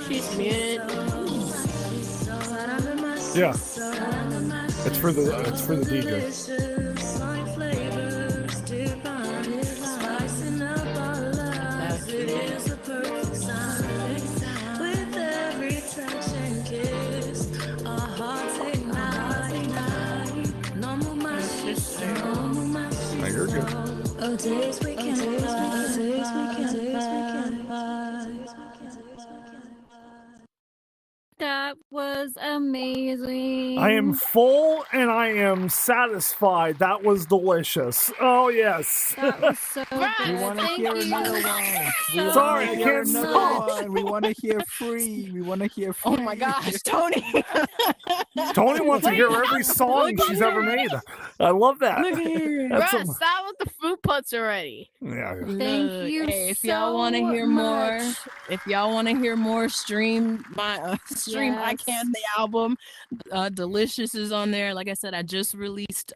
She's muted. Yeah. It's for the DJ. No, you're good. That was amazing. I am full and I am satisfied. That was delicious. Oh yes. That was so good. We want to Thank hear you another one. We so Sorry, I wanna hear can't another stop. one. We want to hear free. We want to hear free. Oh my gosh, Tony. Tony wants to hear every song she's ever made. I love that. Look here. That's Bruh, some- stop with the fruit putts already. Yeah. Thank you Hey, if y'all want to hear more, stream my stream I Yes. Can the album. Delicious is on there. Like I said, I just released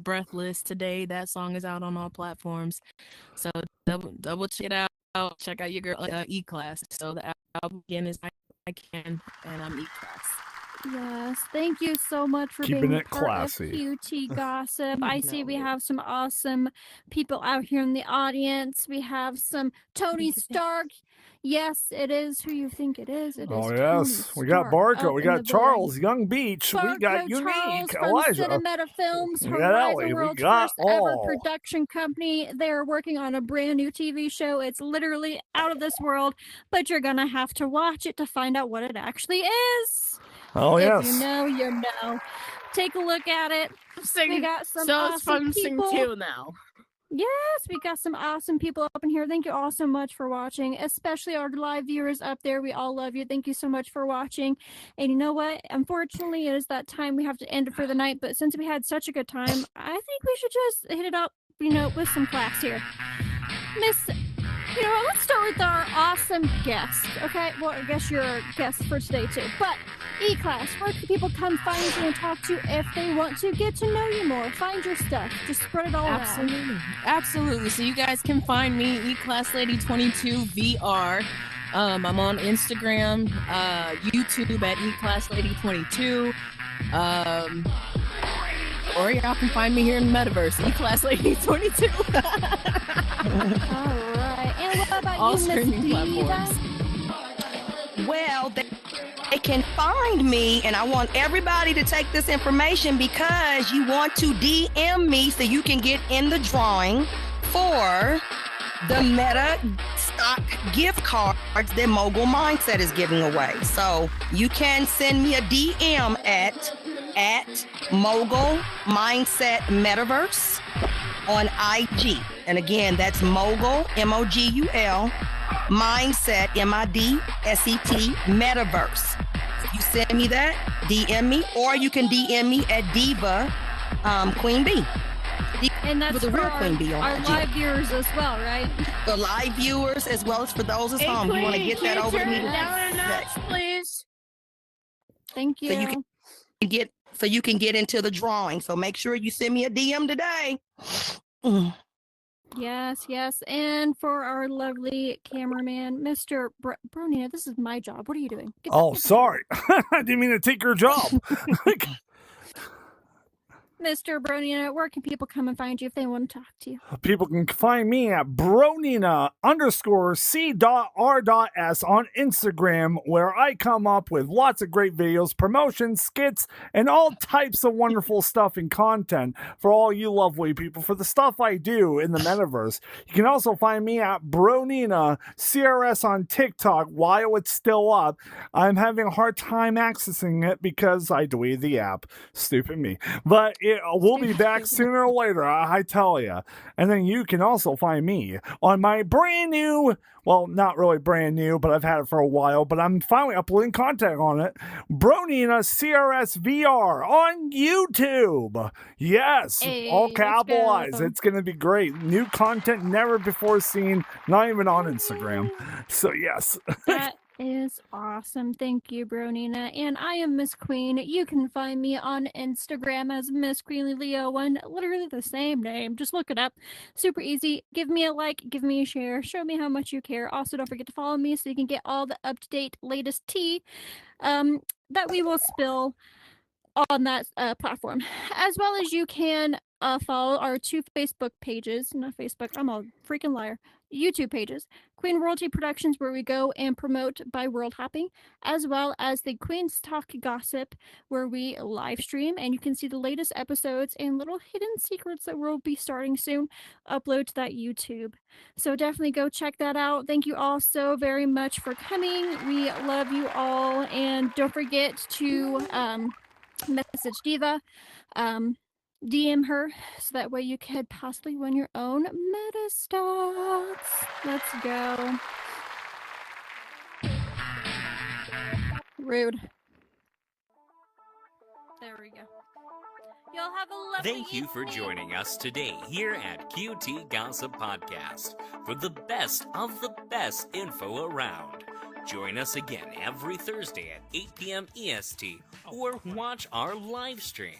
Breathless today. That song is out on all platforms. So double check it out. Check out your girl E-Class. So the album again is I Can and I'm E-Class. Yes, thank you so much for Keeping being it part classy. of QT Gossip. I see we have some awesome people out here in the audience. We have some Tony Stark. Yes, it is who you think it is. It is Oh Tony yes. We got Stark Barco. up We in got the Charles, Young Beach. We Barco got Charles Unique, from Elijah. Cinemeta Films, We got Horizon Ellie. We World's got first ever all. production company. They're working on a brand new TV show. It's literally out of this world, but you're gonna have to watch it to find out what it actually is. Oh If yes. you know, you know. Take a look at it. We got some So awesome it's fun to sing people. too now. Yes, we got some awesome people up in here. Thank you all so much for watching, especially our live viewers up there. We all love you. Thank you so much for watching. And you know what? Unfortunately, it is that time we have to end it for the night. But since we had such a good time, I think we should just hit it up, with some class here. Miss, let's start with our awesome guest. Okay, well, I guess you're a guest for today too. But E-Class, where can people come find you and talk to you if they want to get to know you more? Find your stuff. Just spread it all around. Absolutely. So you guys can find me E-Class Lady 22 VR. I'm on Instagram, YouTube at E-Class Lady 22. Or y'all can find me here in the metaverse, E-Class Lady 22. All right. And what about All you, Miss streaming Diva? platforms. Well, they can find me, and I want everybody to take this information because you want to DM me so you can get in the drawing for the Meta stock gift cards that Mogul Mindset is giving away. So you can send me a DM at Mogul Mindset Metaverse on IG. And again, that's Mogul, MOGUL, Mindset, MIDSET, Metaverse. You send me that, DM me, or you can DM me at Diva Queen Bee. And that's With the for real our, Queen Bee on our IG. live viewers as well, right? The live viewers as well as for those at home. You want to get that over to me? Down a notch, please. Thank you. So you can get into the drawing. So make sure you send me a DM today. Yes, yes. And for our lovely cameraman, Mr. Bronina, this is my job. What are you doing? Oh, sorry. I didn't mean to take your job. Mr. Bronina, where can people come and find you if they want to talk to you? People can find me at Bronina_C.R.S on Instagram, where I come up with lots of great videos, promotions, skits, and all types of wonderful stuff and content for all you lovely people for the stuff I do in the metaverse. You can also find me at Bronina CRS on TikTok while it's still up. I'm having a hard time accessing it because I deleted the app. Stupid me. But we'll be back sooner or later, I tell you. And then you can also find me on my brand new, well, not really brand new, but I've had it for a while, but I'm finally uploading content on it, Bronina CRS VR on YouTube. Yes, Hey, all let's capitalized. go. It's going to be great. New content never before seen, not even on Instagram. So, yes. is awesome. Thank you, Bronina. And I am Miss Queen. You can find me on Instagram as Miss Queen Leo 1. Literally the same name. Just look it up. Super easy. Give me a like, give me a share, show me how much you care. Also, don't forget to follow me so you can get all the up-to-date latest tea that we will spill on that platform. As well as you can follow our 2 Facebook pages. Not Facebook, I'm a freaking liar. YouTube pages. Queen Royalty Productions, where we go and promote by world hopping, as well as the Queen's Talk Gossip, where we live stream and you can see the latest episodes and little hidden secrets that we'll be starting soon upload to that YouTube. So definitely go check that out. Thank you all so very much for coming. We love you all, and don't forget to message Diva, DM her, so that way you could possibly win your own meta stocks. Let's go. Rude. There we go. Y'all have a lovely Thank you for joining us today here at QT Gossip Podcast for the best of the best info around. Join us again every Thursday at 8 p.m. EST or watch our live stream.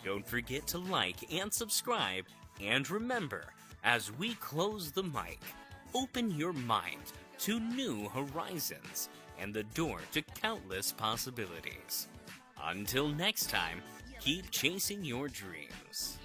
Don't forget to like and subscribe, and remember, as we close the mic, open your mind to new horizons and the door to countless possibilities. Until next time, keep chasing your dreams.